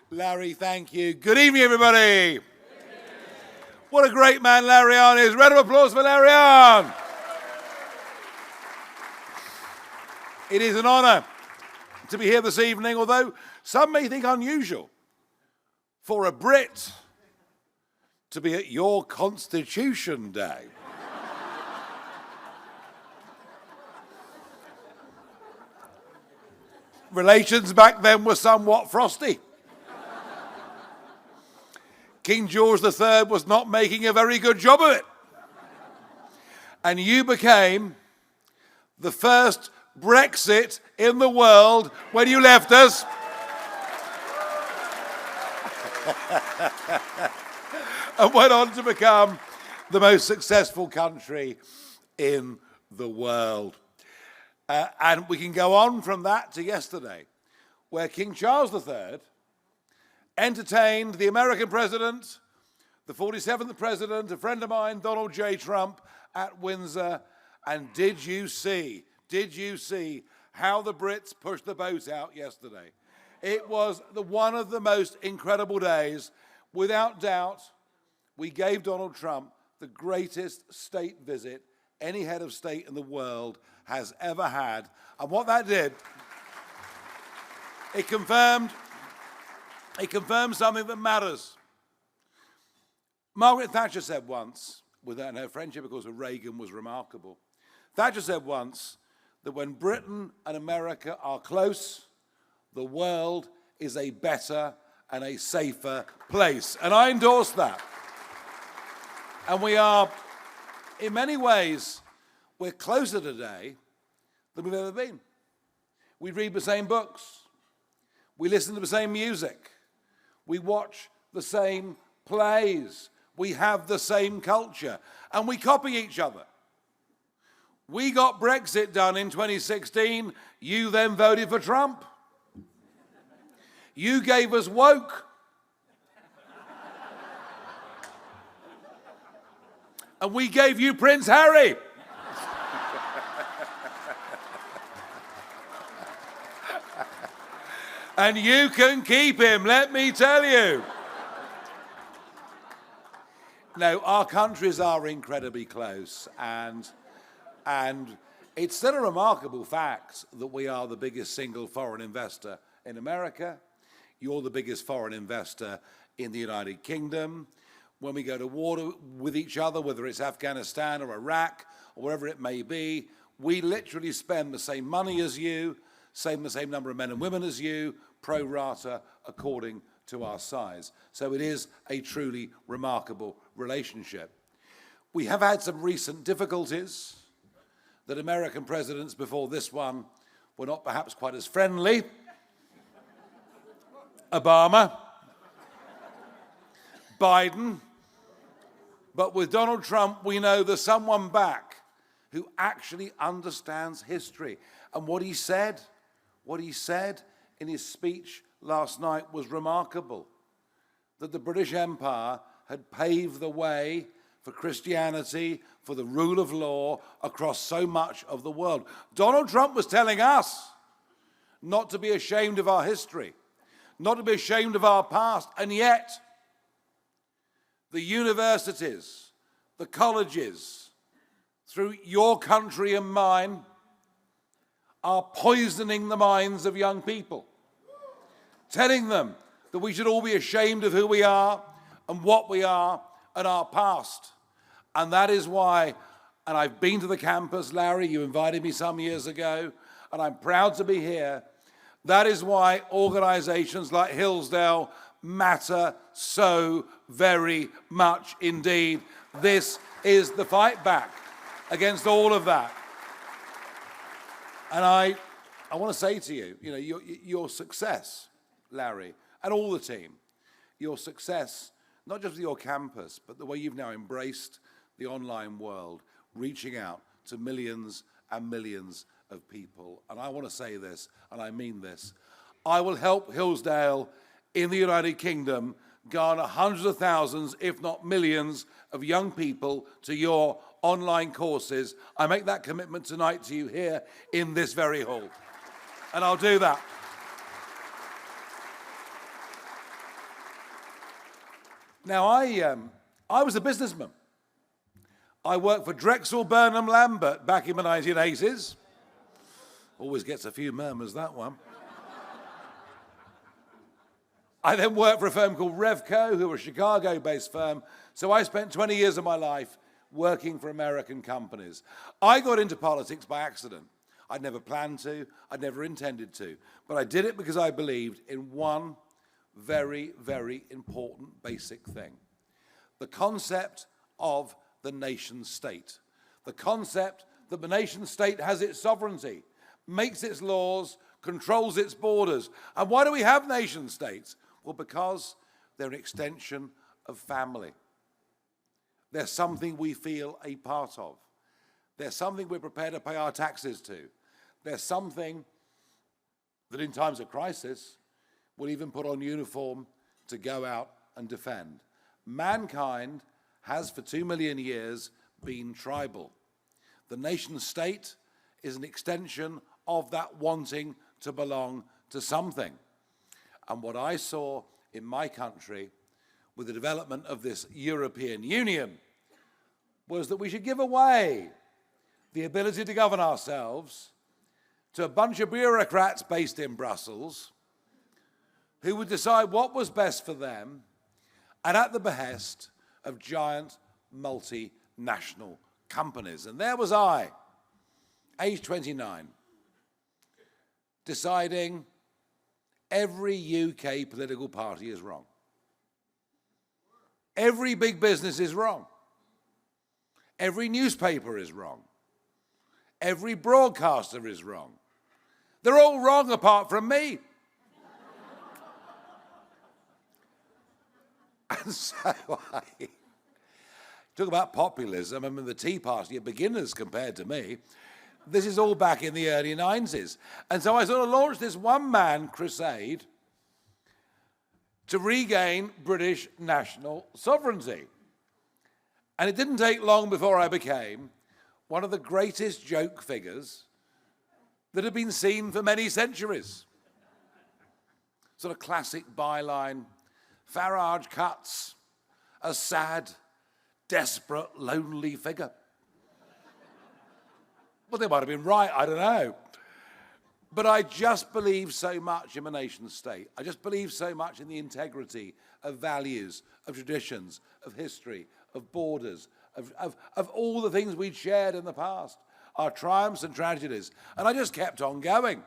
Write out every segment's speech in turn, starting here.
Larry, thank you. Good evening, everybody. What a great man Larry Arn is. Round of applause for Larry Arn. It is an honour to be here this evening, although some may think unusual for a Brit to be at your Constitution Day. Relations back then were somewhat frosty. King George III was not making a very good job of it. And you became the first Brexit in the world when you left us. And went on to become the most successful country in the world. And we can go on from that to yesterday, where King Charles III entertained the American president, the 47th president, a friend of mine, Donald J. Trump, at Windsor. And did you see how the Brits pushed the boat out yesterday? It was one of the most incredible days. Without doubt, we gave Donald Trump the greatest state visit any head of state in the world has ever had. And what that did, it confirmed something that matters. Margaret Thatcher said once, and her friendship, of course, with Reagan was remarkable. Thatcher said once that when Britain and America are close, the world is a better and a safer place. And I endorse that. And we are, in many ways, we're closer today than we've ever been. We read the same books. We listen to the same music. We watch the same plays. We have the same culture. And we copy each other. We got Brexit done in 2016. You then voted for Trump. You gave us woke. And we gave you Prince Harry. And you can keep him, let me tell you. No, our countries are incredibly close, and it's still a remarkable fact that we are the biggest single foreign investor in America. You're the biggest foreign investor in the United Kingdom. When we go to war with each other, whether it's Afghanistan or Iraq or wherever it may be, we literally spend the same money as you, the same number of men and women as you, pro rata according to our size. So it is a truly remarkable relationship. We have had some recent difficulties that American presidents before this one were not perhaps quite as friendly. Obama, Biden, but with Donald Trump, we know there's someone back who actually understands history. And what he said in his speech last night was remarkable, that the British Empire had paved the way for Christianity, for the rule of law across so much of the world. Donald Trump was telling us not to be ashamed of our history, not to be ashamed of our past, and yet the universities, the colleges, through your country and mine, are poisoning the minds of young people, telling them that we should all be ashamed of who we are and what we are and our past. And that is why, and I've been to the campus, Larry, you invited me some years ago, and I'm proud to be here. That is why organizations like Hillsdale matter so very much indeed. This is the fight back against all of that. And I want to say to you, your success, Larry, and all the team, your success, not just with your campus, but the way you've now embraced the online world, reaching out to millions and millions of people. And I want to say this, and I mean this. I will help Hillsdale in the United Kingdom garner hundreds of thousands, if not millions, of young people to your online courses. I make that commitment tonight to you here in this very hall. And I'll do that. Now, I was a businessman. I worked for Drexel Burnham Lambert back in the 1980s. Always gets a few murmurs, that one. I then worked for a firm called Revco, who were a Chicago-based firm. So I spent 20 years of my life working for American companies. I got into politics by accident. I'd never planned to, I'd never intended to, but I did it because I believed in one very, very important basic thing. The concept of the nation state. The concept that the nation state has its sovereignty, makes its laws, controls its borders. And why do we have nation states? Well, because they're an extension of family. They're something we feel a part of. They're something we're prepared to pay our taxes to. They're something that in times of crisis will even put on uniform to go out and defend. Mankind has for 2 million years been tribal. The nation state is an extension of that wanting to belong to something. And what I saw in my country with the development of this European Union was that we should give away the ability to govern ourselves to a bunch of bureaucrats based in Brussels who would decide what was best for them and at the behest of giant multinational companies. And there was I, age 29, deciding every UK political party is wrong. Every big business is wrong. Every newspaper is wrong. Every broadcaster is wrong. They're all wrong apart from me. And so I talk about populism. I mean, the Tea Party are beginners compared to me. This is all back in the early 90s. And so I sort of launched this one-man crusade to regain British national sovereignty. And it didn't take long before I became one of the greatest joke figures that had been seen for many centuries. Sort of classic byline, Farage cuts a sad, desperate, lonely figure. Well, they might have been right, I don't know. But I just believe so much in a nation state. I just believe so much in the integrity of values, of traditions, of history, of borders, of all the things we'd shared in the past, our triumphs and tragedies. And I just kept on going.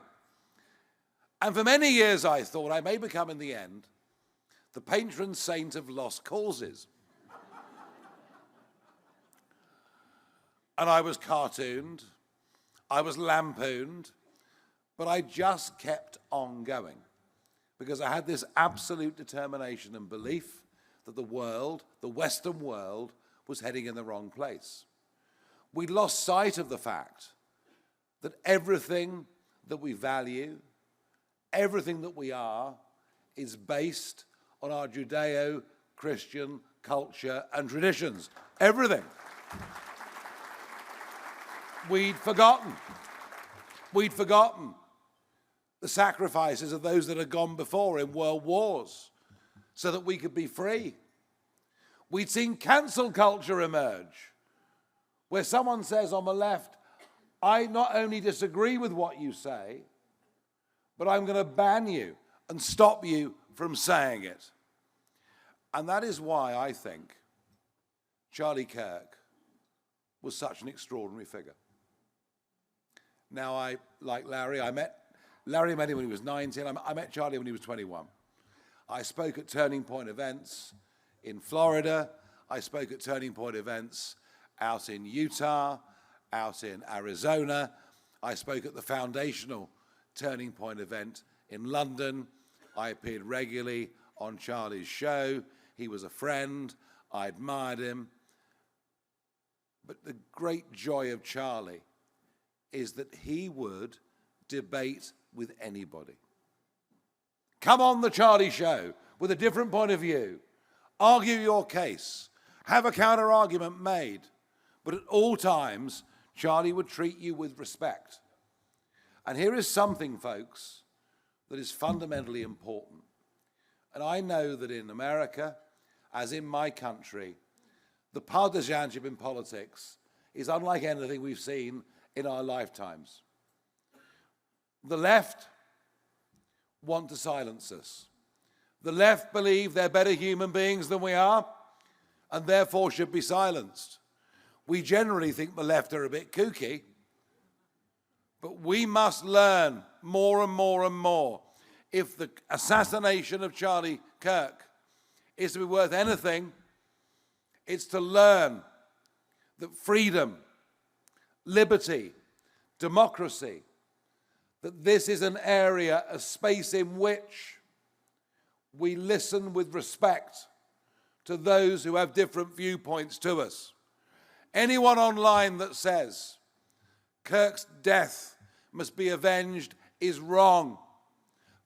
And for many years I thought I may become in the end the patron saint of lost causes. And I was cartooned, I was lampooned, but I just kept on going because I had this absolute determination and belief that the world, the Western world, was heading in the wrong place. We'd lost sight of the fact that everything that we value, everything that we are, is based on our Judeo-Christian culture and traditions. Everything. We'd forgotten the sacrifices of those that had gone before in world wars so that we could be free. We'd seen cancel culture emerge, where someone says on the left, I not only disagree with what you say, but I'm going to ban you and stop you from saying it. And that is why I think Charlie Kirk was such an extraordinary figure. Now, like Larry, Larry met him when he was 19. I met Charlie when he was 21. I spoke at Turning Point events in Florida. I spoke at Turning Point events out in Utah, out in Arizona. I spoke at the foundational Turning Point event in London. I appeared regularly on Charlie's show. He was a friend. I admired him. But the great joy of Charlie is that he would debate with anybody. Come on the Charlie show with a different point of view. Argue your case. Have a counter-argument made. But at all times, Charlie would treat you with respect. And here is something, folks, that is fundamentally important. And I know that in America as in my country, the partisanship in politics is unlike anything we've seen in our lifetimes. The left want to silence us. The left believe they're better human beings than we are, and therefore should be silenced. We generally think the left are a bit kooky, but we must learn more and more and more. If the assassination of Charlie Kirk is to be worth anything, it's to learn that freedom, liberty, democracy, that this is an area, a space in which we listen with respect to those who have different viewpoints to us. Anyone online that says Kirk's death must be avenged is wrong.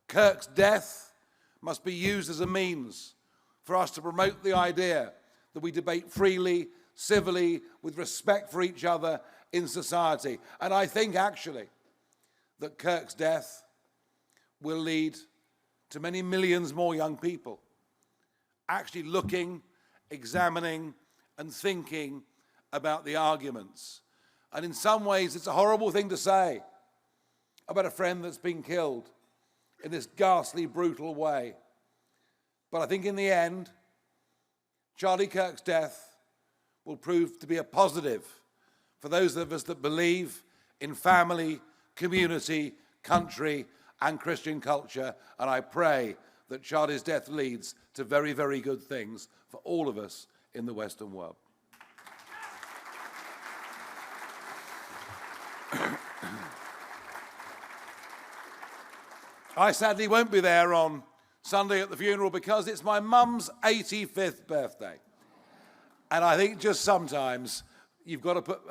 Kirk's death must be used as a means for us to promote the idea that we debate freely, civilly, with respect for each other in society. And I think, actually, that Kirk's death will lead to many millions more young people actually looking, examining, and thinking about the arguments. And in some ways, it's a horrible thing to say about a friend that's been killed in this ghastly, brutal way. But I think in the end, Charlie Kirk's death will prove to be a positive for those of us that believe in family, community, country, and Christian culture. And I pray that Charlie's death leads to very, very good things for all of us in the Western world. I sadly won't be there on Sunday at the funeral because it's my mum's 85th birthday. And I think just sometimes you've got to put,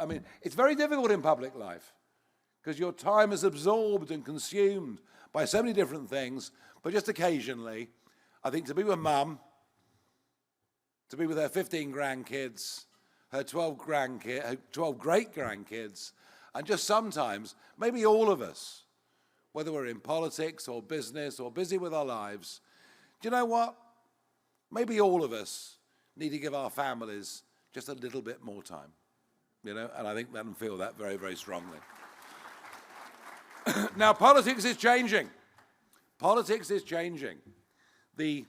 it's very difficult in public life because your time is absorbed and consumed by so many different things. But just occasionally, I think to be with Mum, to be with her 15 grandkids, her 12 great-grandkids, and just sometimes, maybe all of us, whether we're in politics or business or busy with our lives, do you know what? Maybe all of us need to give our families just a little bit more time, and I think let them feel that very, very strongly. Now, politics is changing. Politics is changing. The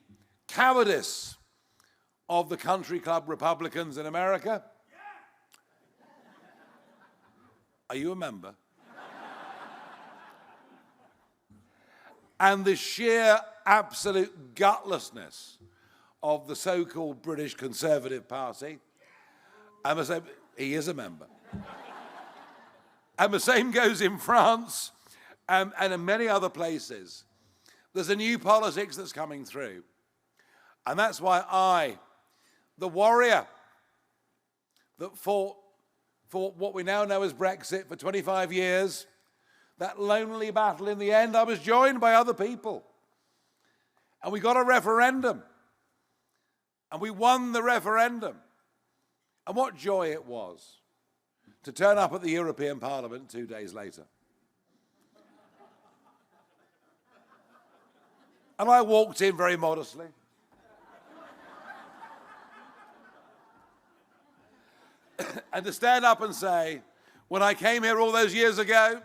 cowardice of the country club Republicans in America. Are you a member? And the sheer absolute gutlessness of the so-called British Conservative Party. I must say, he is a member. And the same goes in France and in many other places. There's a new politics that's coming through. And that's why I, the warrior that fought what we now know as Brexit for 25 years, that lonely battle, in the end, I was joined by other people. And we got a referendum. And we won the referendum. And what joy it was to turn up at the European Parliament 2 days later. And I walked in very modestly. And to stand up and say, when I came here all those years ago,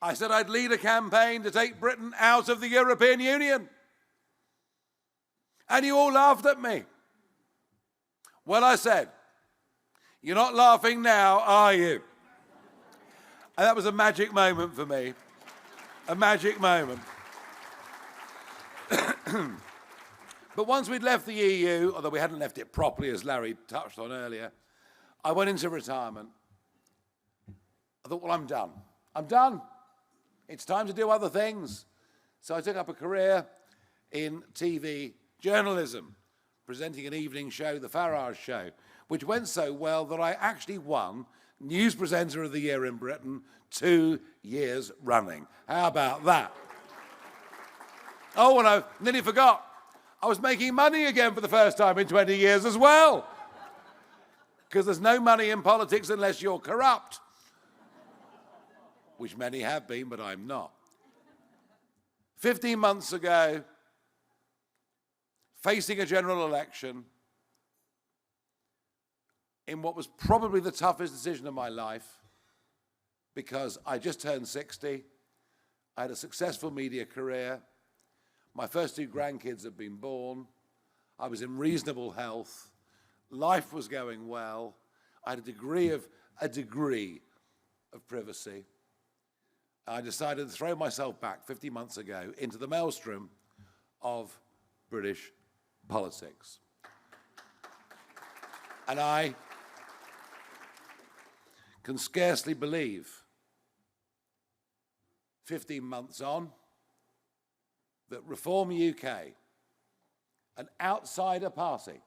I said I'd lead a campaign to take Britain out of the European Union. And you all laughed at me. Well, I said, you're not laughing now, are you? And that was a magic moment for me. A magic moment. But once we'd left the EU, although we hadn't left it properly, as Larry touched on earlier, I went into retirement. I thought, well, I'm done. I'm done. It's time to do other things. So I took up a career in TV journalism, presenting an evening show, The Farage Show, which went so well that I actually won News Presenter of the Year in Britain 2 years running. How about that? Oh, and I nearly forgot. I was making money again for the first time in 20 years as well. Because there's no money in politics unless you're corrupt. Which many have been, but I'm not. 15 months ago, facing a general election in what was probably the toughest decision of my life, because I just turned 60, I had a successful media career, my first 2 grandkids had been born, I was in reasonable health, life was going well, I had a degree of privacy. I decided to throw myself back 50 months ago into the maelstrom of British politics. And I can scarcely believe, 15 months on, that Reform UK, an outsider party,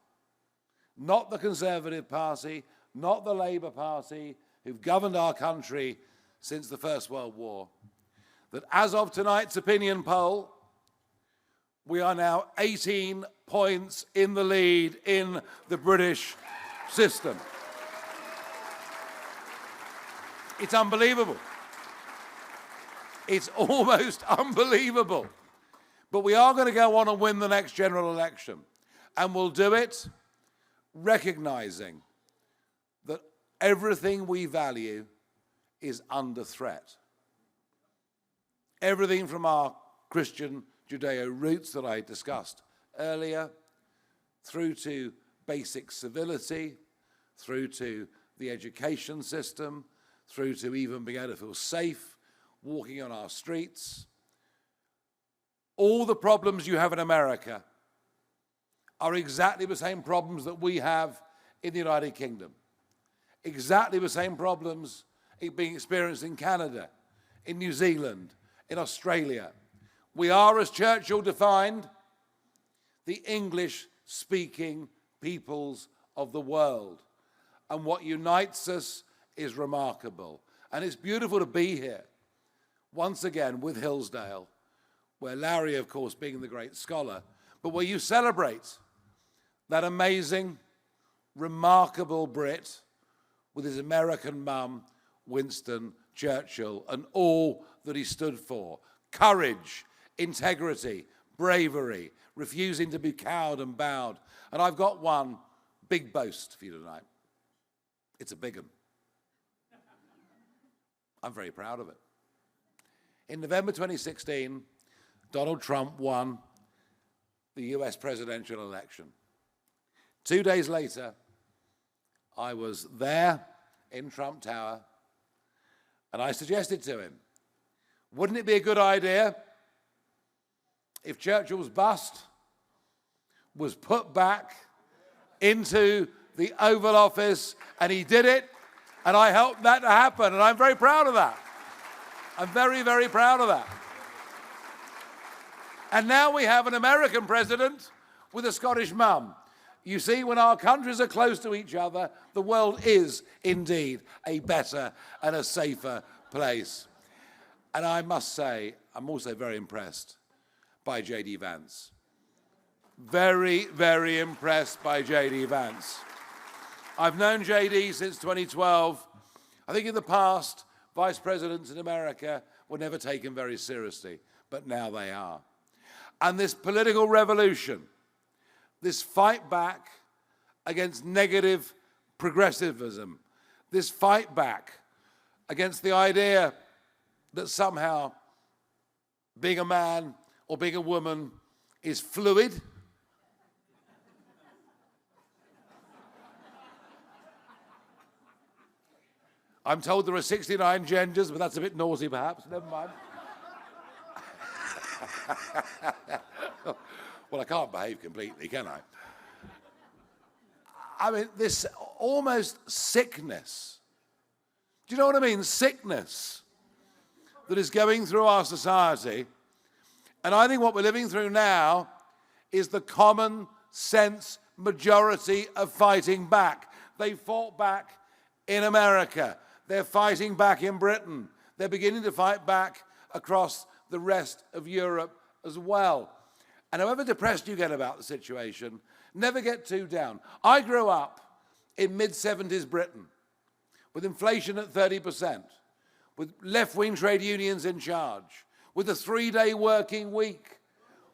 not the Conservative Party, not the Labour Party, who've governed our country since the First World War, that as of tonight's opinion poll, we are now 18 points in the lead in the British system. It's unbelievable. It's almost unbelievable. But we are going to go on and win the next general election. And we'll do it recognizing that everything we value is under threat. Everything from our Christian Judeo roots that I discussed earlier, through to basic civility, through to the education system, through to even being able to feel safe walking on our streets. All the problems you have in America are exactly the same problems that we have in the United Kingdom. Exactly the same problems being experienced in Canada, in New Zealand, in Australia. We are, as Churchill defined, the English-speaking peoples of the world. And what unites us is remarkable. And it's beautiful to be here, once again, with Hillsdale, where Larry, of course, being the great scholar, but where you celebrate that amazing, remarkable Brit with his American mum, Winston Churchill, and all that he stood for. Courage, integrity, bravery, refusing to be cowed and bowed. And I've got one big boast for you tonight. It's a big one. I'm very proud of it. In November 2016, Donald Trump won the US presidential election. 2 days later, I was there in Trump Tower, and I suggested to him, wouldn't it be a good idea if Churchill's bust was put back into the Oval Office? And he did it, and I helped that to happen, and I'm very proud of that. I'm very, very proud of that. And now we have an American president with a Scottish mum. You see, when our countries are close to each other, the world is indeed a better and a safer place. And I must say, I'm also very impressed by J.D. Vance. Very, very impressed by J.D. Vance. I've known J.D. since 2012. I think in the past, vice presidents in America were never taken very seriously, but now they are. And this political revolution, this fight back against negative progressivism, this fight back against the idea that somehow being a man or being a woman is fluid. I'm told there are 69 genders, but that's a bit naughty perhaps, never mind. Well, I can't behave completely, can I? I mean, this almost sickness. Do you know what I mean? Sickness that is going through our society. And I think what we're living through now is the common sense majority of fighting back. They fought back in America. They're fighting back in Britain. They're beginning to fight back across the rest of Europe as well. And however depressed you get about the situation, never get too down. I grew up in mid-70s Britain with inflation at 30%, with left-wing trade unions in charge, with a 3-day working week,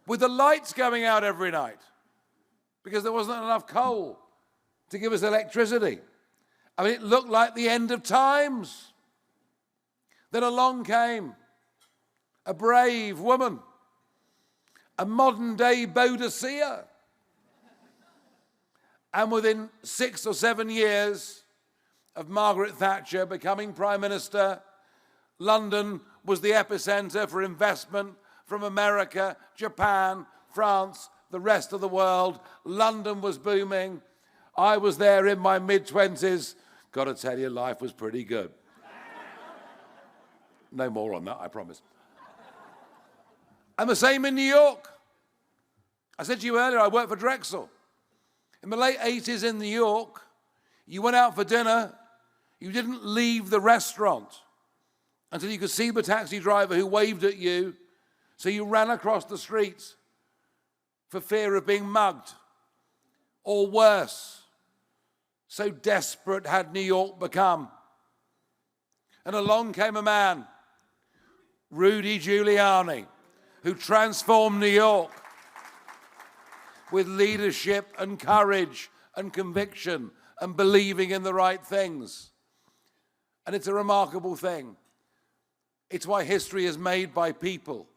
with the lights going out every night. because there wasn't enough coal to give us electricity. I mean, it looked like the end of times. Then along came a brave woman, a modern-day Boadicea. And within 6 or 7 years of Margaret Thatcher becoming Prime Minister, London was the epicenter for investment from America, Japan, France, the rest of the world. London was booming. I was there in my mid-20s. Got to tell you, life was pretty good. No more on that, I promise. And the same in New York. I said to you earlier, I worked for Drexel. In the late 80s in New York, you went out for dinner, you didn't leave the restaurant until you could see the taxi driver who waved at you, so you ran across the street for fear of being mugged, or worse. So desperate had New York become. And along came a man, Rudy Giuliani, who transformed New York with leadership and courage and conviction and believing in the right things. And it's a remarkable thing. It's why history is made by people.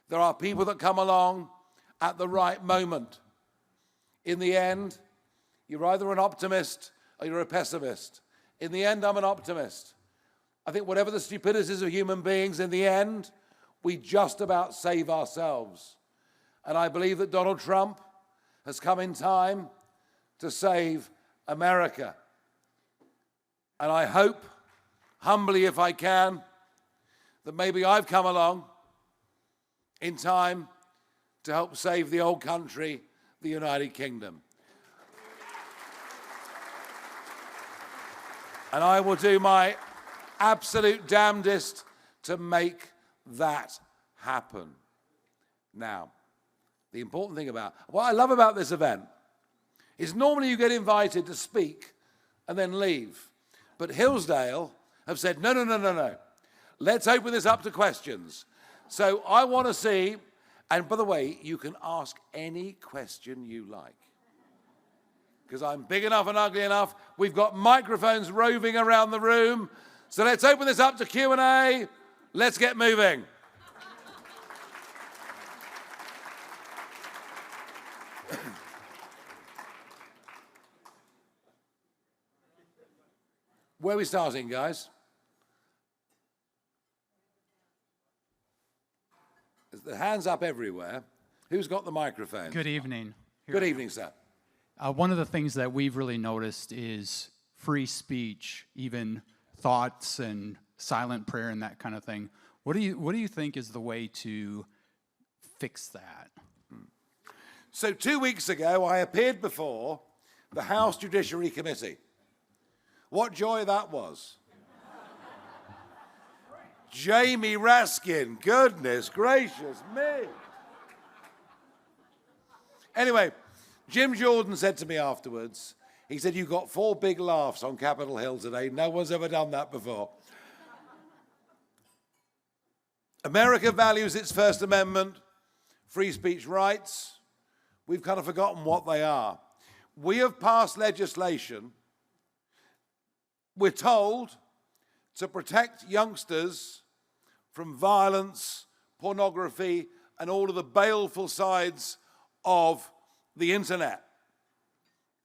There are people that come along at the right moment. In the end, you're either an optimist or you're a pessimist. In the end, I'm an optimist. I think whatever the stupidities of human beings, in the end, we just about save ourselves. And I believe that Donald Trump has come in time to save America. And I hope, humbly if I can, that maybe I've come along in time to help save the old country, the United Kingdom. And I will do my absolute damnedest to make that happen. Now, the important thing about, what I love about this event is normally you get invited to speak and then leave. But Hillsdale have said, no. Let's open this up to questions. So I want to see, and by the way, you can ask any question you like. Because I'm big enough and ugly enough. We've got microphones roving around the room. So let's open this up to Q&A. Let's get moving. Where are we starting, guys? There's the hands up everywhere. Who's got the microphone? Good evening. Good evening, sir. One of the things that we've really noticed is free speech, even thoughts and silent prayer and that kind of thing. What do you think is the way to fix that? So 2 weeks ago, I appeared before the House Judiciary Committee. What joy that was. Jamie Raskin, goodness gracious me. Anyway, Jim Jordan said to me afterwards, he said, you got 4 big laughs on Capitol Hill today. No one's ever done that before. America values its First Amendment, free speech rights. We've kind of forgotten what they are. We have passed legislation, we're told, to protect youngsters from violence, pornography, and all of the baleful sides of the internet.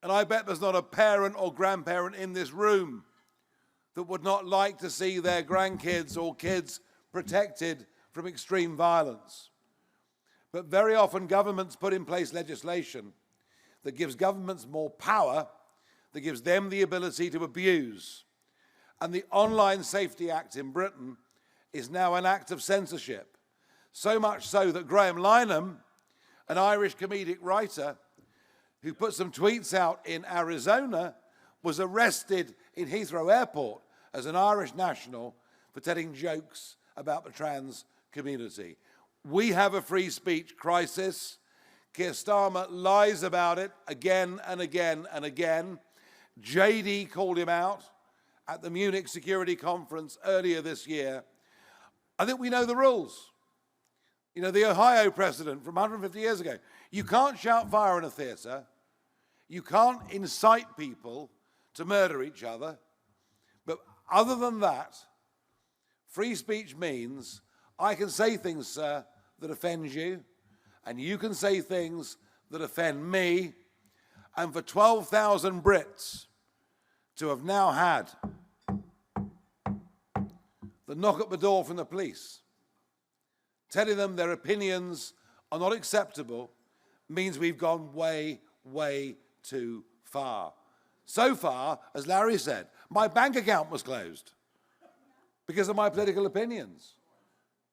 And I bet there's not a parent or grandparent in this room that would not like to see their grandkids or kids protected from extreme violence. But very often governments put in place legislation that gives governments more power, that gives them the ability to abuse. And the Online Safety Act in Britain is now an act of censorship. So much so that Graham Lynham, an Irish comedic writer who put some tweets out in Arizona, was arrested in Heathrow Airport as an Irish national for telling jokes about the trans community. We have a free speech crisis. Keir Starmer lies about it again and again and again. JD called him out at the Munich Security Conference earlier this year. I think we know the rules. You know, the Ohio precedent from 150 years ago. You can't shout fire in a theater. You can't incite people to murder each other. But other than that, free speech means I can say things, sir, that offend you, and you can say things that offend me. And for 12,000 Brits to have now had the knock at the door from the police, telling them their opinions are not acceptable, means we've gone way, way too far. So far, as Larry said, my bank account was closed because of my political opinions.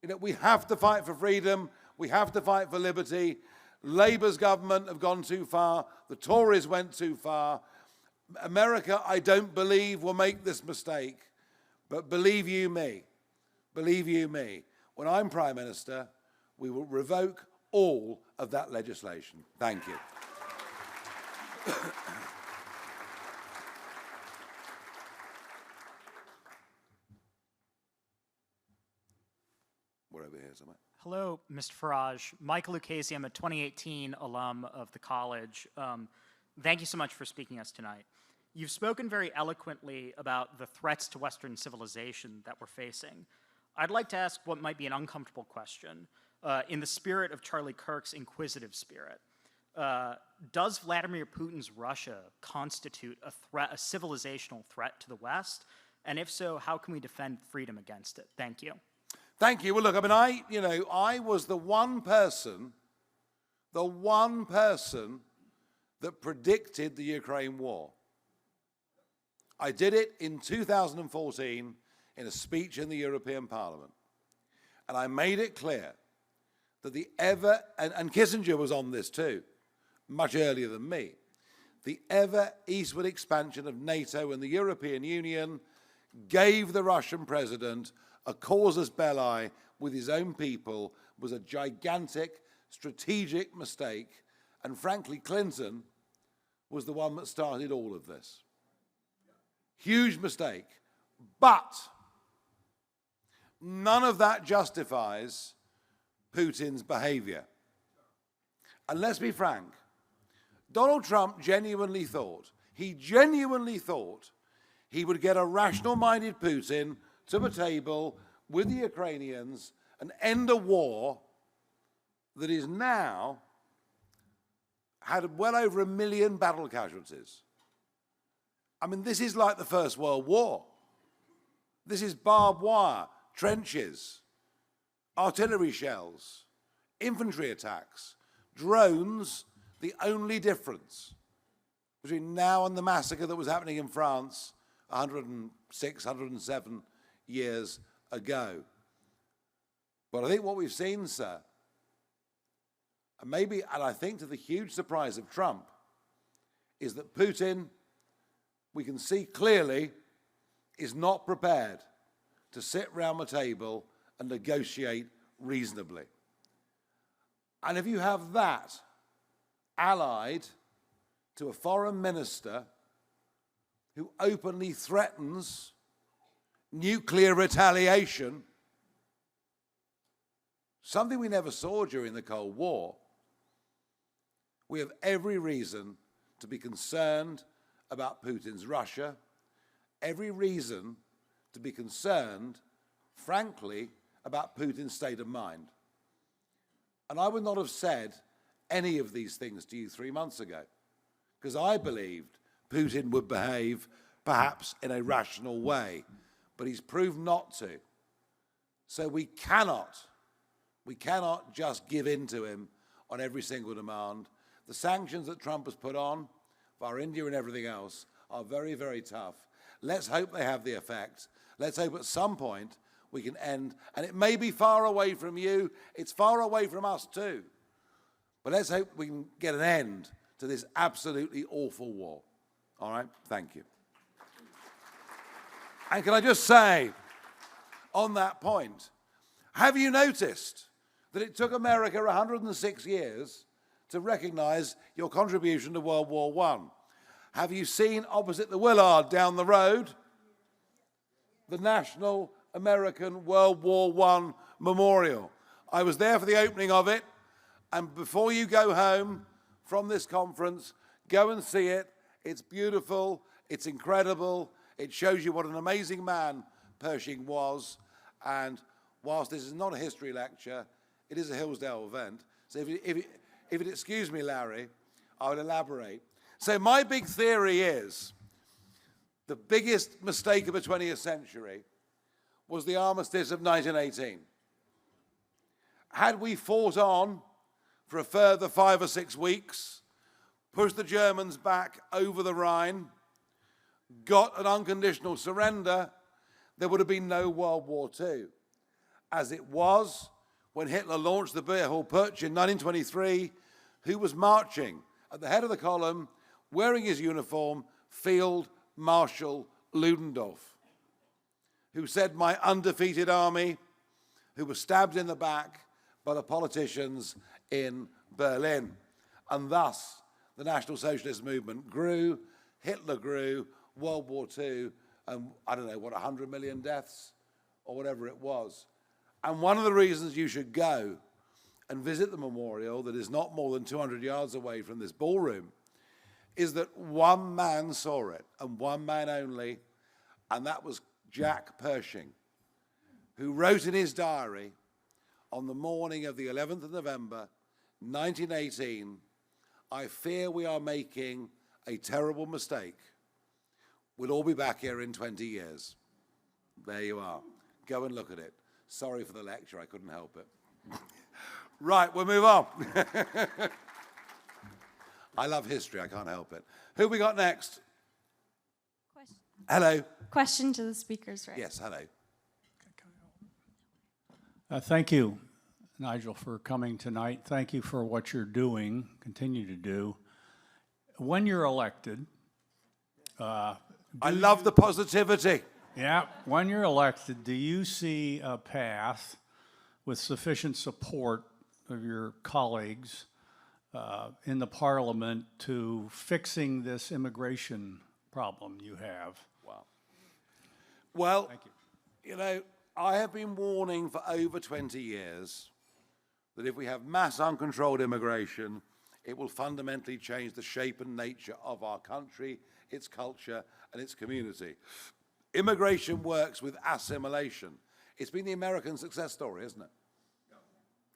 You know, we have to fight for freedom. We have to fight for liberty. Labour's government have gone too far. The Tories went too far. America, I don't believe, will make this mistake. But believe you me, when I'm Prime Minister, we will revoke all of that legislation. Thank you. We're over here somewhere. Hello, Mr. Farage. Michael Lucchese, I'm a 2018 alum of the college. Thank you so much for speaking to us tonight. You've spoken very eloquently about the threats to Western civilization that we're facing. I'd like to ask what might be an uncomfortable question. In the spirit of Charlie Kirk's inquisitive spirit, does Vladimir Putin's Russia constitute a threat, a civilizational threat to the West? And if so, how can we defend freedom against it? Thank you. Thank you. Well, look, I mean, I was the one person that predicted the Ukraine war. I did it in 2014 in a speech in the European Parliament. And I made it clear that and Kissinger was on this too, much earlier than me, the ever eastward expansion of NATO and the European Union gave the Russian president a casus belli with his own people, was a gigantic strategic mistake, and frankly, Clinton was the one that started all of this. Huge mistake. But none of that justifies Putin's behavior. And let's be frank, Donald Trump genuinely thought he would get a rational-minded Putin to the table with the Ukrainians and end a war that is now had well over 1 million battle casualties. I mean, this is like the First World War. This is barbed wire, trenches, artillery shells, infantry attacks, drones, the only difference between now and the massacre that was happening in France 106, 107 years ago. But I think what we've seen, sir, and I think to the huge surprise of Trump, is that Putin, we can see clearly, is not prepared to sit round the table and negotiate reasonably. And if you have that allied to a foreign minister who openly threatens nuclear retaliation, something we never saw during the Cold War, we have every reason to be concerned about Putin's Russia, every reason to be concerned, frankly, about Putin's state of mind. And I would not have said any of these things to you 3 months ago, because I believed Putin would behave perhaps in a rational way, but he's proved not to. So we cannot just give in to him on every single demand. The sanctions that Trump has put on for India and everything else are very, very tough. Let's hope they have the effect. Let's hope at some point we can end, and it may be far away from you, it's far away from us too, but let's hope we can get an end to this absolutely awful war. All right? Thank you. And can I just say, on that point, have you noticed that it took America 106 years to recognize your contribution to World War I? Have you seen opposite the Willard down the road the National American World War I Memorial? I was there for the opening of it. And before you go home from this conference, go and see it. It's beautiful. It's incredible. It shows you what an amazing man Pershing was. And whilst this is not a history lecture, it is a Hillsdale event. So if you'd excuse me, Larry, I would elaborate. So my big theory is the biggest mistake of the 20th century was the armistice of 1918. Had we fought on for a further 5 or 6 weeks, pushed the Germans back over the Rhine, got an unconditional surrender, there would have been no World War II. As it was, when Hitler launched the Beer-Hall Putsch in 1923, who was marching at the head of the column, wearing his uniform, Field Marshal Ludendorff, who said, "My undefeated army," who was stabbed in the back by the politicians in Berlin. And thus, the National Socialist movement grew, Hitler grew, World War II, and I don't know, 100 million deaths, or whatever it was. And one of the reasons you should go and visit the memorial that is not more than 200 yards away from this ballroom is that one man saw it, and one man only, and that was Jack Pershing, who wrote in his diary on the morning of the 11th of November, 1918, "I fear we are making a terrible mistake. We'll all be back here in 20 years. There you are. Go and look at it. Sorry for the lecture, I couldn't help it. Right, we'll move on. I love history, I can't help it. Who we got next? Question. Hello. Question to the speakers, right? Yes, hello. Thank you, Nigel, for coming tonight. Thank you for what you're doing, continue to do. When you're elected, I love the positivity. when you're elected, do you see a path with sufficient support of your colleagues in the parliament to fixing this immigration problem you have? Wow. Well, Thank you. You know, I have been warning for over 20 years that if we have mass uncontrolled immigration, it will fundamentally change the shape and nature of our country, its culture, and its community. Immigration works with assimilation. It's been the American success story, isn't it?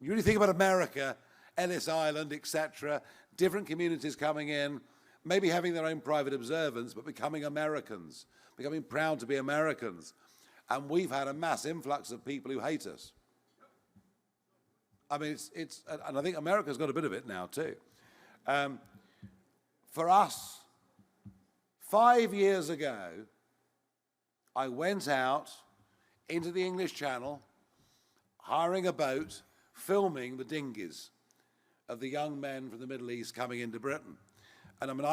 You really think about America, Ellis Island, etc., different communities coming in, maybe having their own private observance, but becoming Americans, becoming proud to be Americans. And we've had a mass influx of people who hate us. I mean, and I think America's got a bit of it now too. For us, 5 years ago, I went out into the English Channel, hiring a boat, filming the dinghies of the young men from the Middle East coming into Britain. And I mean,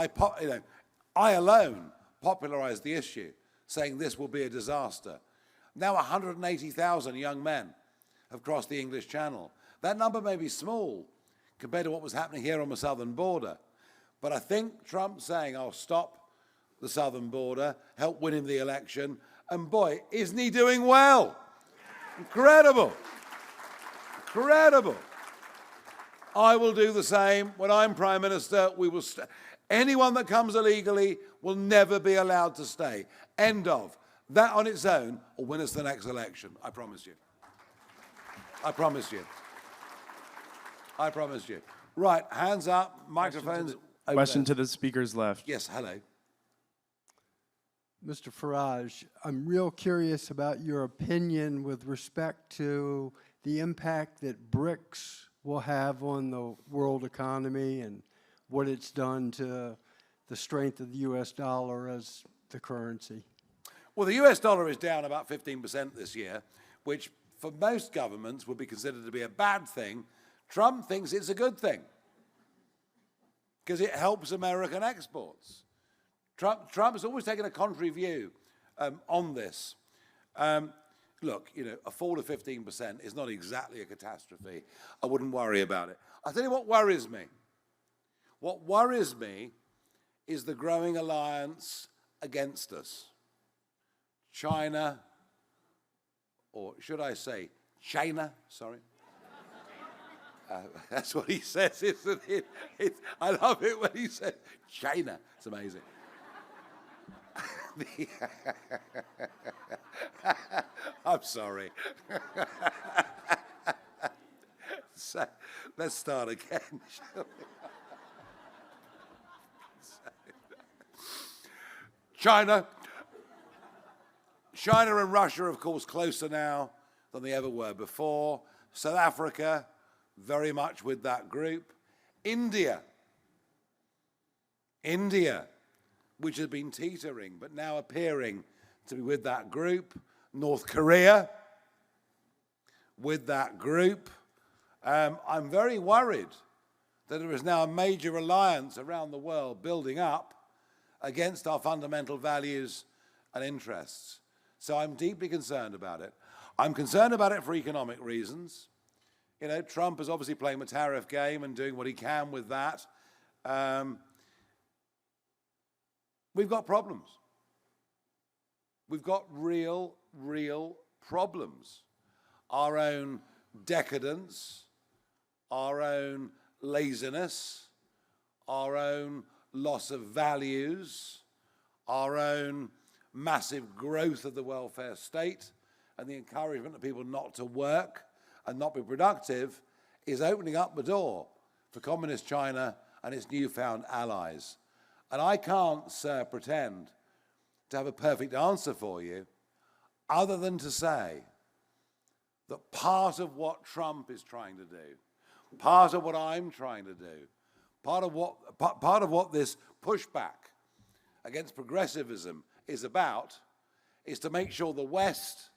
I alone popularized the issue, saying this will be a disaster. Now 180,000 young men have crossed the English Channel. That number may be small compared to what was happening here on the southern border. But I think Trump saying, "I'll stop the southern border," helped win him the election. And boy, isn't he doing well? Incredible. Incredible. I will do the same. When I'm Prime Minister, we will anyone that comes illegally will never be allowed to stay. End of. That on its own will win us the next election. I promise you. I promise you. I promise you. Right, hands up, microphones. Question to the speaker's left. Yes, hello. Mr. Farage, I'm real curious about your opinion with respect to the impact that BRICS will have on the world economy and what it's done to the strength of the U.S. dollar as the currency. Well, the US dollar is down about 15% this year, which for most governments would be considered to be a bad thing. Trump thinks it's a good thing because it helps American exports. Trump has always taken a contrary view on this. Look, you know, a fall of 15% is not exactly a catastrophe. I wouldn't worry about it. I'll tell you what worries me. What worries me is the growing alliance against us. China, or should I say China, sorry. That's what he says, isn't it? I love it when he says China. It's amazing. I'm sorry. So, let's start again, shall we? China and Russia, of course, closer now than they ever were before. South Africa, very much with that group. India, which has been teetering, but now appearing to be with that group. North Korea, with that group. I'm very worried that there is now a major alliance around the world building up against our fundamental values and interests. So I'm deeply concerned about it. I'm concerned about it for economic reasons. You know, Trump is obviously playing the tariff game and doing what he can with that. We've got problems. We've got real problems. Our own decadence, our own laziness, our own loss of values, our own massive growth of the welfare state, and the encouragement of people not to work and not be productive is opening up the door for communist China and its newfound allies. And I can't, sir, pretend to have a perfect answer for you, other than to say that part of what Trump is trying to do, part of what I'm trying to do, part of what this pushback against progressivism is about, is to make sure the West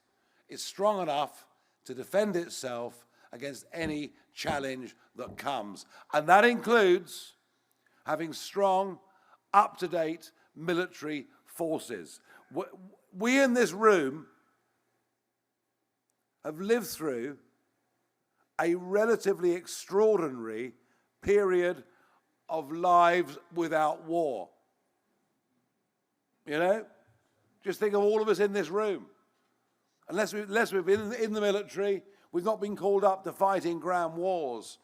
is strong enough to defend itself against any challenge that comes. And that includes having strong, up-to-date military forces. We in this room have lived through a relatively extraordinary period of lives without war. You know? Just think of all of us in this room. Unless we've been in the military, we've not been called up to fight in grand wars.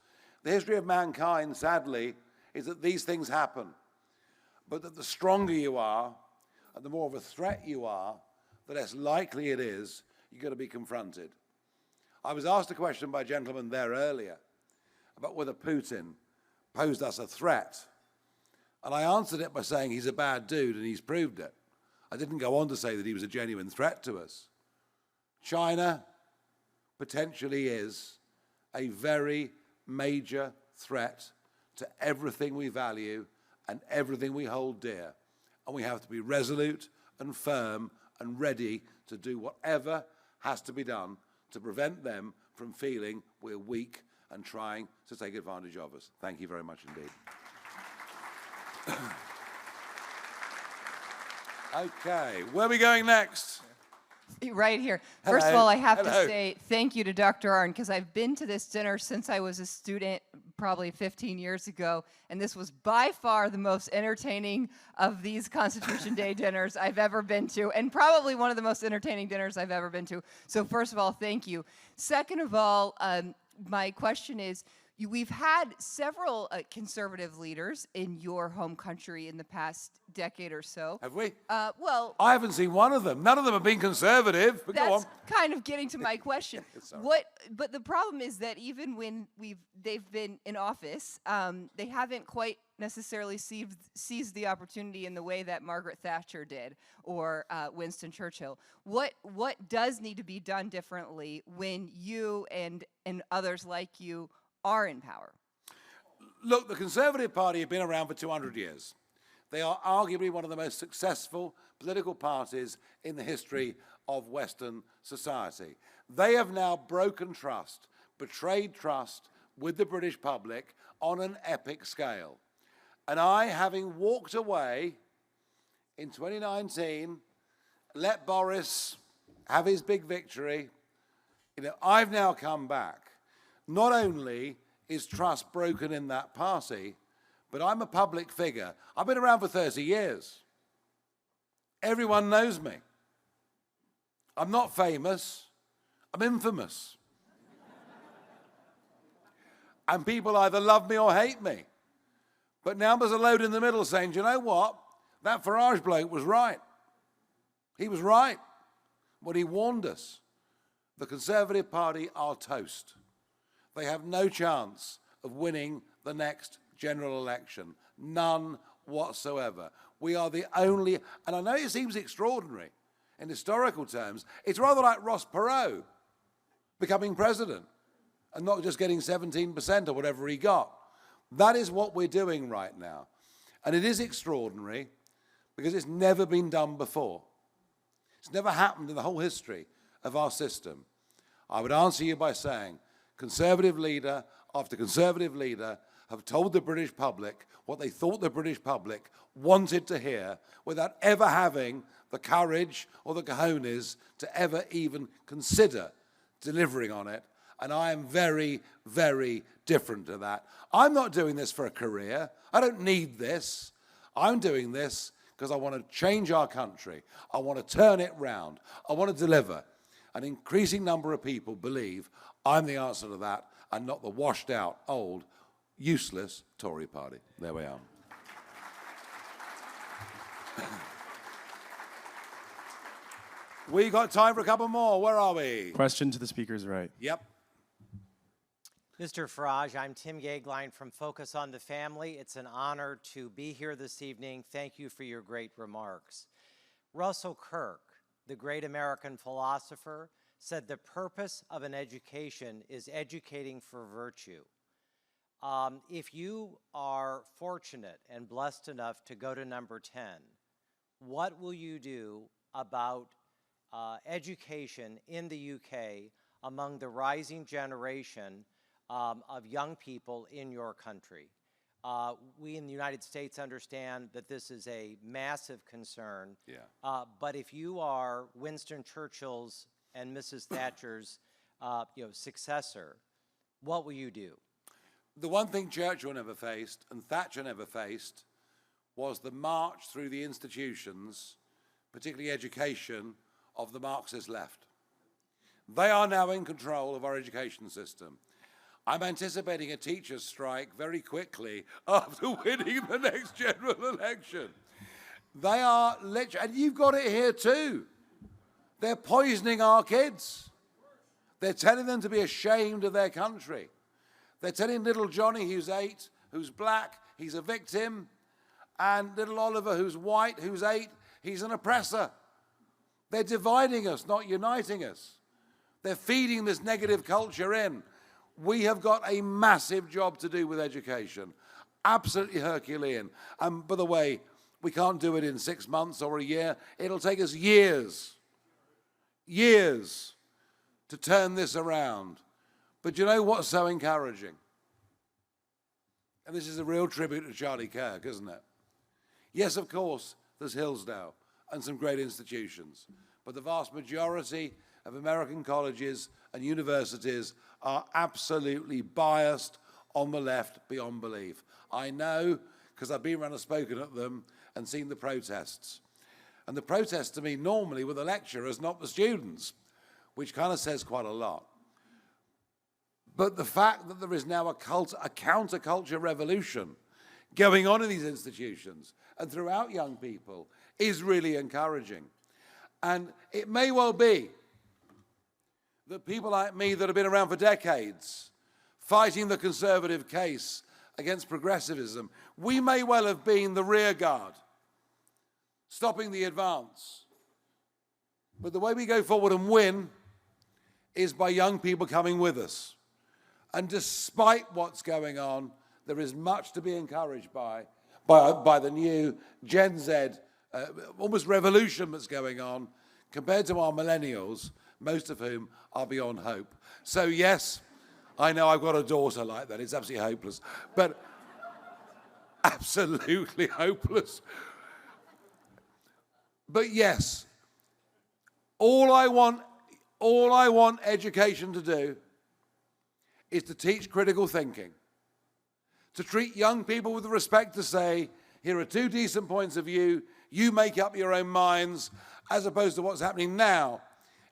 The history of mankind, sadly, is that these things happen. But that the stronger you are, and the more of a threat you are, the less likely it is you're going to be confronted. I was asked a question by a gentleman there earlier about whether Putin posed us a threat. And I answered it by saying he's a bad dude and he's proved it. I didn't go on to say that he was a genuine threat to us. China potentially is a very major threat to everything we value and everything we hold dear. And we have to be resolute and firm and ready to do whatever has to be done to prevent them from feeling we're weak and trying to take advantage of us. Thank you very much indeed. Okay, where are we going next? Right here. Hello. First of all, I have to Hello. say thank you to Dr. Arnn, because I've been to this dinner since I was a student, probably 15 years ago, and this was by far the most entertaining of these Constitution Day dinners I've ever been to, and probably one of the most entertaining dinners I've ever been to. So first of all, thank you. Second of all, my question is, we've had several conservative leaders in your home country in the past decade or so. Have we? Well, I haven't seen one of them. None of them have been conservative, but go on. that's kind of getting to my question. Sorry. But the problem is that even when they've been in office, they haven't quite necessarily seized the opportunity in the way that Margaret Thatcher did or Winston Churchill. What does need to be done differently when you and others like you are in power? Look, the Conservative Party have been around for 200 years. They are arguably one of the most successful political parties in the history of Western society. They have now broken trust, betrayed trust with the British public on an epic scale. And I, having walked away in 2019, let Boris have his big victory, I've now come back. Not only is trust broken in that party, but I'm a public figure. I've been around for 30 years. Everyone knows me. I'm not famous, I'm infamous. And people either love me or hate me. But now there's a load in the middle saying, do you know what? That Farage bloke was right. He was right when he warned us. The Conservative Party are toast. They have no chance of winning the next general election. None whatsoever. We are the only, and I know it seems extraordinary in historical terms, it's rather like Ross Perot becoming president and not just getting 17% or whatever he got. That is what we're doing right now. And it is extraordinary because it's never been done before. It's never happened in the whole history of our system. I would answer you by saying, Conservative leader after Conservative leader have told the British public what they thought the British public wanted to hear without ever having the courage or the cojones to ever even consider delivering on it. And I am very, very different to that. I'm not doing this for a career. I don't need this. I'm doing this because I want to change our country. I want to turn it round. I want to deliver. An increasing number of people believe I'm the answer to that and not the washed out, old, useless Tory party. There we are. We got time for a couple more. Where are we? Question to the speaker's right. Yep. Mr. Farage, I'm Tim Gagline from Focus on the Family. It's an honor to be here this evening. Thank you for your great remarks. Russell Kirk, the great American philosopher, said the purpose of an education is educating for virtue. If you are fortunate and blessed enough to go to number 10, what will you do about education in the UK among the rising generation of young people in your country? We in the United States understand that this is a massive concern. Yeah. But if you are Winston Churchill's and Mrs. Thatcher's successor, what will you do? The one thing Churchill never faced and Thatcher never faced was the march through the institutions, particularly education, of the Marxist left. They are now in control of our education system. I'm anticipating a teacher's strike very quickly after winning the next general election. They are literally, and you've got it here too. They're poisoning our kids. They're telling them to be ashamed of their country. They're telling little Johnny, who's 8, who's black, he's a victim, and little Oliver, who's white, who's 8, he's an oppressor. They're dividing us, not uniting us. They're feeding this negative culture in. We have got a massive job to do with education, absolutely Herculean. And by the way, we can't do it in 6 months or a year. It'll take us years to turn this around. But you know what's so encouraging? And this is a real tribute to Charlie Kirk, isn't it? Yes, of course, there's Hillsdale and some great institutions, but the vast majority of American colleges and universities are absolutely biased on the left beyond belief. I know, because I've been around and spoken at them and seen the protests. And the protests to me normally were the lecturers, not the students, which kind of says quite a lot. But the fact that there is now a counterculture revolution going on in these institutions and throughout young people is really encouraging. And it may well be that people like me that have been around for decades, fighting the conservative case against progressivism, we may well have been the rear guard, stopping the advance. But the way we go forward and win is by young people coming with us. And despite what's going on, there is much to be encouraged by the new Gen Z, almost revolution that's going on, compared to our millennials, most of whom are beyond hope. So yes, I know I've got a daughter like that. It's absolutely hopeless, but absolutely hopeless. But yes, all I want education to do is to teach critical thinking, to treat young people with respect, to say, here are 2 decent points of view, you make up your own minds, as opposed to what's happening now,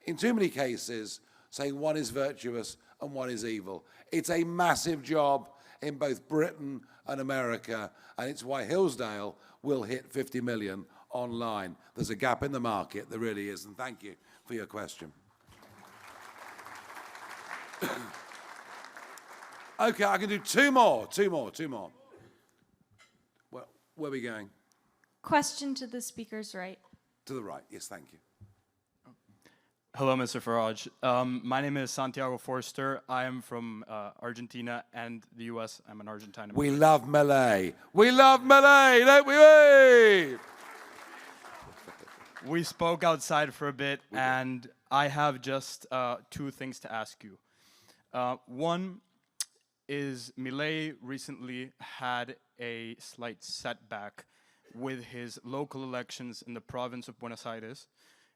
in too many cases, saying one is virtuous and one is evil. It's a massive job in both Britain and America, and it's why Hillsdale will hit 50 million online. There's a gap in the market, there really is, and thank you for your question. Okay, I can do two more. Well, where are we going? Question to the speaker's right. To the right, yes, thank you. Hello, Mr. Farage. My name is Santiago Forster. I am from Argentina and the U.S. I'm an Argentine. We love Malay. We love Malay, don't we? We spoke outside for a bit, and I have just two things to ask you. One is Milei recently had a slight setback with his local elections in the province of Buenos Aires.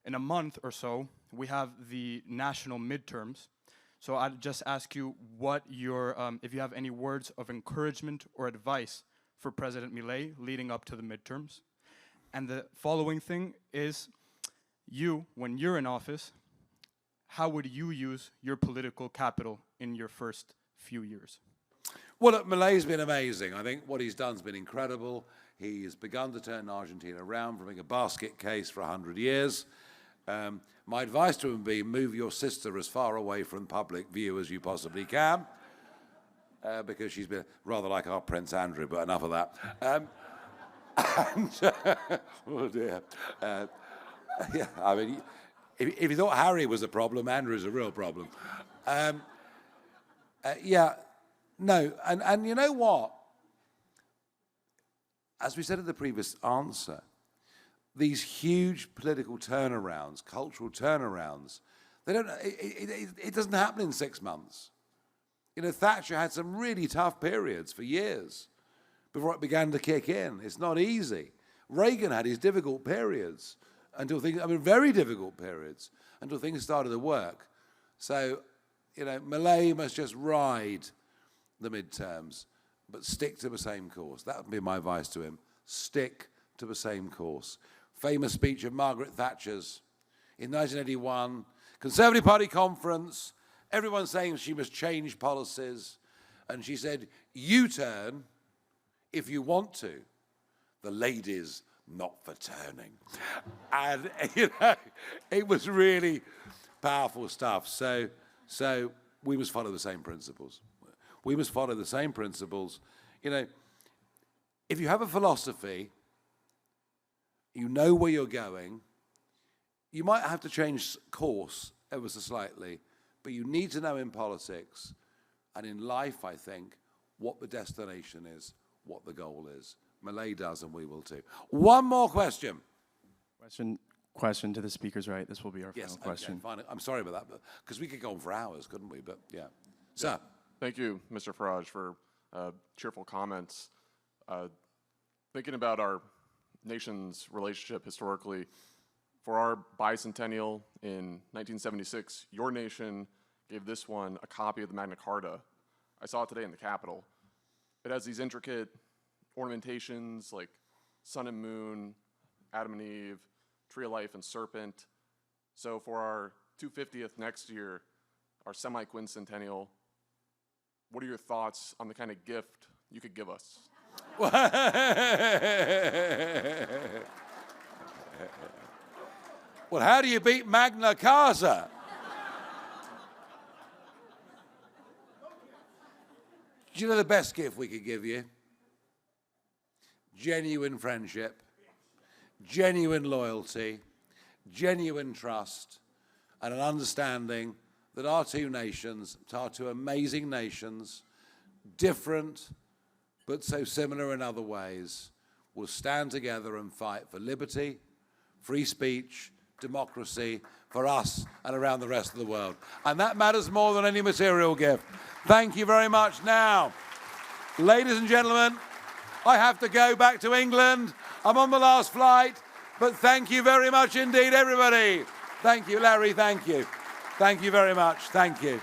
In a month or so, we have the national midterms. So I'd just ask you what your, if you have any words of encouragement or advice for President Milei leading up to the midterms. And the following thing is, you, when you're in office, how would you use your political capital in your first few years? Well, look, Milei's been amazing. I think what he's done has been incredible. He's begun to turn Argentina around from being a basket case for 100 years. My advice to him would be move your sister as far away from public view as you possibly can, because she's been rather like our Prince Andrew, but enough of that. Oh dear. Yeah, I mean, if you thought Harry was a problem, Andrew's a real problem. Yeah, no, and you know what? As we said in the previous answer, these huge political turnarounds, cultural turnarounds, they don't. It doesn't happen in 6 months. You know, Thatcher had some really tough periods for years before it began to kick in. It's not easy. Reagan had his difficult periods until things, I mean, very difficult periods until things started to work. So, you know, Milei must just ride the midterms, but stick to the same course. That would be my advice to him. Stick to the same course. Famous speech of Margaret Thatcher's in 1981, Conservative Party conference, everyone saying she must change policies, and she said, U-turn if you want to. The ladies not for turning. And, you know, it was really powerful stuff. So we must follow the same principles. We must follow the same principles. You know, if you have a philosophy, you know where you're going, you might have to change course ever so slightly, but you need to know in politics and in life, I think, what the destination is, what the goal is. Milei does, and we will too. One more question. Question to the speaker's right. This will be our final question. Okay, fine. I'm sorry about that, because we could go on for hours, couldn't we? But yeah. Sir. Thank you, Mr. Farage, for cheerful comments. Thinking about our nation's relationship historically, for our bicentennial in 1976, your nation gave this one a copy of the Magna Carta. I saw it today in the Capitol. It has these intricate ornamentations like sun and moon, Adam and Eve, tree of life and serpent. So for our 250th next year, our semi-quincentennial, what are your thoughts on the kind of gift you could give us? Well, how do you beat Magna Carta? Do you know the best gift we could give you? Genuine friendship, genuine loyalty, genuine trust, and an understanding that our two nations, our two amazing nations, different but so similar in other ways, will stand together and fight for liberty, free speech, democracy, for us and around the rest of the world. And that matters more than any material gift. Thank you very much. Now, ladies and gentlemen, I have to go back to England. I'm on the last flight, but thank you very much indeed, everybody. Thank you, Larry, thank you. Thank you very much, thank you.